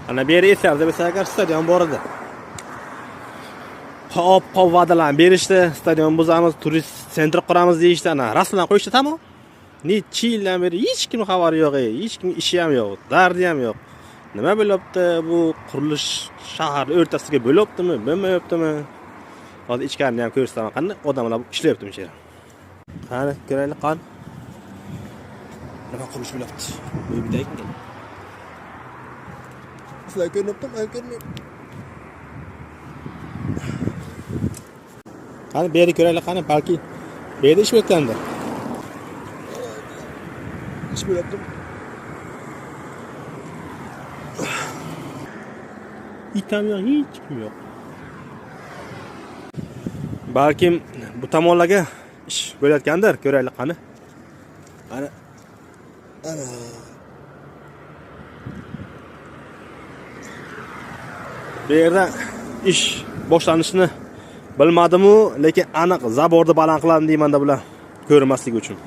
Ana beri esarda mesela stadion bor edi. Hop va'dalarni berishdi, stadion buzamiz, turist sentr quramiz deyishdi. Ana rasmlar qo'yishdi, tamom. Necha yildan beri hech kim xabari yo'q, hech kim ishi ham yo'q, dardi ham yo'q. Nima bo'lyapti? Bu qurilish shahar o'rtasiga bo'lyaptimi, bo'lmayaptimi? Hozir ichkarini ham ko'rsataman, qanday odamlar ishlayapti bu yerda. Qani, ko'raylik qani. Nima qilish bo'lyapti? Bu bitta. Sizlar ko'ryaptimi? Ko'ryapti. Qani beri ko'raylik qani, balki bu yerda ish bo'layotgandir. Ish bo'lyapti. İtam yo'q, hech kim yo'q. Balkim bu tomonlarga ish bo'layotgandir, ko'raylik qani. Ana. Bu yerda ish boshlanishini bilmadim-u, lekin aniq zaborni baland qiladim deyman-da bular ko'rmasligi uchun.